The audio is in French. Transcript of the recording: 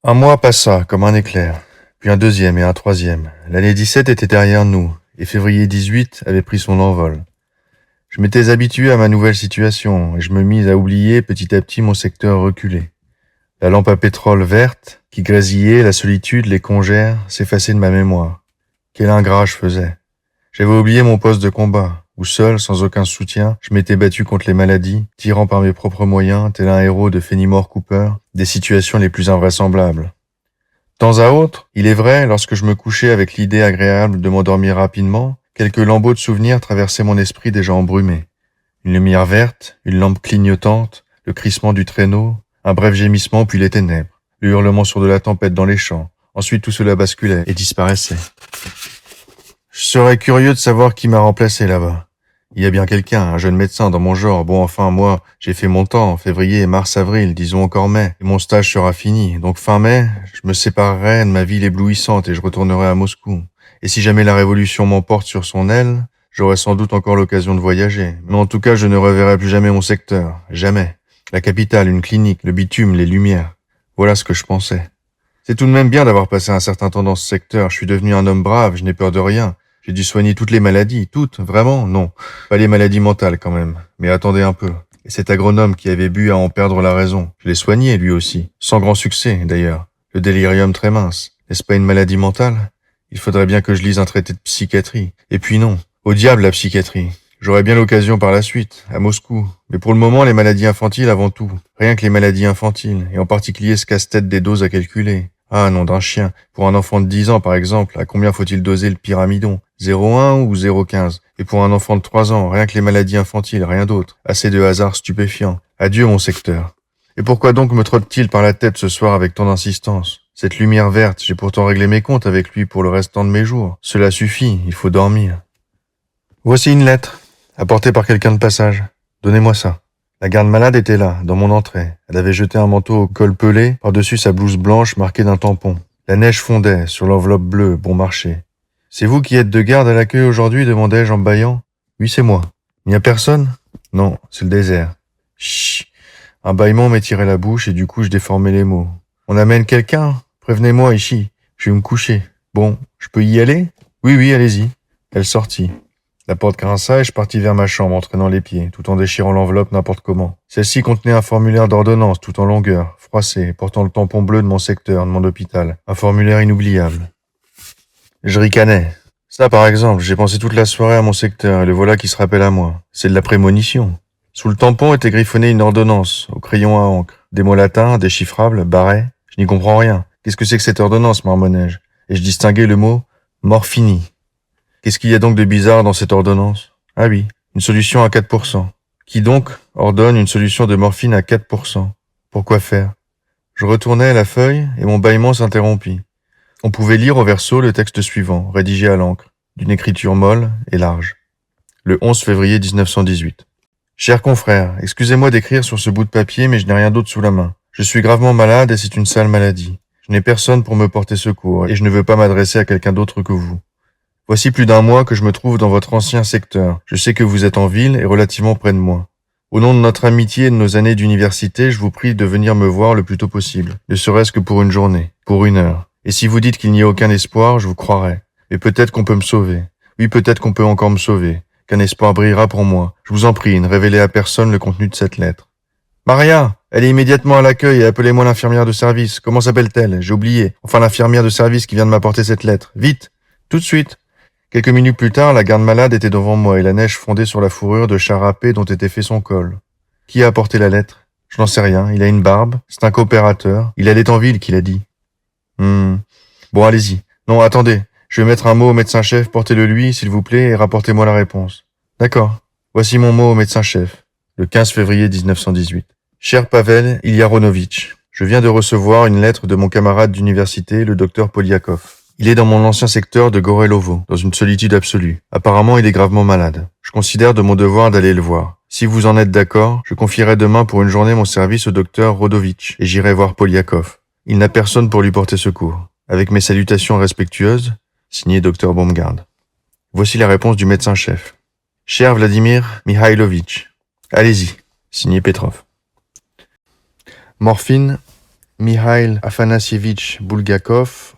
Un mois passa comme un éclair, puis un deuxième et un troisième. L'année 17 était derrière nous, et février 18 avait pris son envol. Je m'étais habitué à ma nouvelle situation, et je me mis à oublier petit à petit mon secteur reculé. La lampe à pétrole verte, qui grésillait, la solitude, les congères, s'effaçaient de ma mémoire. Quel ingrat je faisais. J'avais oublié mon poste de combat, où seul, sans aucun soutien, je m'étais battu contre les maladies, tirant par mes propres moyens, tel un héros de Fenimore Cooper, des situations les plus invraisemblables. De temps à autre, il est vrai, lorsque je me couchais avec l'idée agréable de m'endormir rapidement, quelques lambeaux de souvenirs traversaient mon esprit déjà embrumé. Une lumière verte, une lampe clignotante, le crissement du traîneau, un bref gémissement puis les ténèbres, le hurlement sourd de la tempête dans les champs. Ensuite tout cela basculait et disparaissait. Je serais curieux de savoir qui m'a remplacé là-bas. Il y a bien quelqu'un, un jeune médecin dans mon genre. Bon, enfin, moi, j'ai fait mon temps, février, mars, avril, disons encore mai, et mon stage sera fini. Donc fin mai, je me séparerai de ma ville éblouissante et je retournerai à Moscou. Et si jamais la révolution m'emporte sur son aile, j'aurai sans doute encore l'occasion de voyager. Mais en tout cas, je ne reverrai plus jamais mon secteur. Jamais. La capitale, une clinique, le bitume, les lumières. Voilà ce que je pensais. C'est tout de même bien d'avoir passé un certain temps dans ce secteur. Je suis devenu un homme brave, je n'ai peur de rien. J'ai dû soigner toutes les maladies, toutes, vraiment, non. Pas les maladies mentales quand même, mais attendez un peu. Et cet agronome qui avait bu à en perdre la raison, je l'ai soigné lui aussi, sans grand succès d'ailleurs. Le délirium très mince, n'est-ce pas une maladie mentale? Il faudrait bien que je lise un traité de psychiatrie. Et puis non, au diable la psychiatrie. J'aurai bien l'occasion par la suite, à Moscou. Mais pour le moment, les maladies infantiles avant tout. Rien que les maladies infantiles, et en particulier ce casse-tête des doses à calculer. Ah, nom d'un chien. Pour un enfant de 10 ans, par exemple, à combien faut-il doser le pyramidon? 0,1 ou 0,15? Et pour un enfant de 3 ans, rien que les maladies infantiles, rien d'autre. Assez de hasard stupéfiant. Adieu, mon secteur. Et pourquoi donc me trotte-t-il par la tête ce soir avec tant d'insistance? Cette lumière verte, j'ai pourtant réglé mes comptes avec lui pour le restant de mes jours. Cela suffit, il faut dormir. Voici une lettre, apportée par quelqu'un de passage. Donnez-moi ça. La garde-malade était là, dans mon entrée. Elle avait jeté un manteau au col pelé par-dessus sa blouse blanche marquée d'un tampon. La neige fondait sur l'enveloppe bleue, bon marché. « C'est vous qui êtes de garde à l'accueil aujourd'hui ?» demandai-je en bâillant. « Oui, c'est moi. »« Il n'y a personne ?»« Non, c'est le désert. »« Chut !» Un bâillement m'étirait la bouche et du coup je déformais les mots. « On amène quelqu'un ? Prévenez-moi ici. Je vais me coucher. Bon, je peux y aller ? » ?»« Oui, allez-y. » Elle sortit. La porte grinça et je partis vers ma chambre en traînant les pieds, tout en déchirant l'enveloppe n'importe comment. Celle-ci contenait un formulaire d'ordonnance tout en longueur, froissé, portant le tampon bleu de mon secteur, de mon hôpital. Un formulaire inoubliable. Je ricanais. Ça, par exemple, j'ai pensé toute la soirée à mon secteur et le voilà qui se rappelle à moi. C'est de la prémonition. Sous le tampon était griffonnée une ordonnance, au crayon à encre. Des mots latins, déchiffrables, barrés. Je n'y comprends rien. Qu'est-ce que c'est que cette ordonnance, marmonnai-je? Et je distinguai le mot « morphini ». Qu'est-ce qu'il y a donc de bizarre dans cette ordonnance? Ah oui, une solution à 4%. Qui donc ordonne une solution de morphine à 4%? Pourquoi faire? Je retournai à la feuille et mon bâillement s'interrompit. On pouvait lire au verso le texte suivant, rédigé à l'encre, d'une écriture molle et large. Le 11 février 1918. Chers confrères, excusez-moi d'écrire sur ce bout de papier, mais je n'ai rien d'autre sous la main. Je suis gravement malade et c'est une sale maladie. Je n'ai personne pour me porter secours et je ne veux pas m'adresser à quelqu'un d'autre que vous. Voici plus d'un mois que je me trouve dans votre ancien secteur. Je sais que vous êtes en ville et relativement près de moi. Au nom de notre amitié et de nos années d'université, je vous prie de venir me voir le plus tôt possible, ne serait-ce que pour une journée, pour 1 heure. Et si vous dites qu'il n'y a aucun espoir, je vous croirai. Mais peut-être qu'on peut me sauver. Oui, peut-être qu'on peut encore me sauver, qu'un espoir brillera pour moi. Je vous en prie, ne révélez à personne le contenu de cette lettre. Maria, allez immédiatement à l'accueil et appelez-moi l'infirmière de service. Comment s'appelle-t-elle? J'ai oublié. Enfin, l'infirmière de service qui vient de m'apporter cette lettre. Vite! Tout de suite! Quelques minutes plus tard, la garde-malade était devant moi et la neige fondait sur la fourrure de chat râpé dont était fait son col. Qui a apporté la lettre? Je n'en sais rien. Il a une barbe. C'est un coopérateur. Il allait en ville, qu'il a dit. Bon, allez-y. Non, attendez. Je vais mettre un mot au médecin-chef. Portez-le lui, s'il vous plaît, et rapportez-moi la réponse. D'accord. Voici mon mot au médecin-chef. Le 15 février 1918. Cher Pavel Ilyaronovitch, je viens de recevoir une lettre de mon camarade d'université, le docteur Poliakov. Il est dans mon ancien secteur de Gorelovo, dans une solitude absolue. Apparemment, il est gravement malade. Je considère de mon devoir d'aller le voir. Si vous en êtes d'accord, je confierai demain pour une journée mon service au docteur Rodovitch et j'irai voir Poliakov. Il n'a personne pour lui porter secours. Avec mes salutations respectueuses, signé Dr Baumgard. Voici la réponse du médecin-chef. Cher Vladimir Mihailovitch, allez-y, signé Petrov. Morphine, Mikhail Afanassievitch Bulgakov,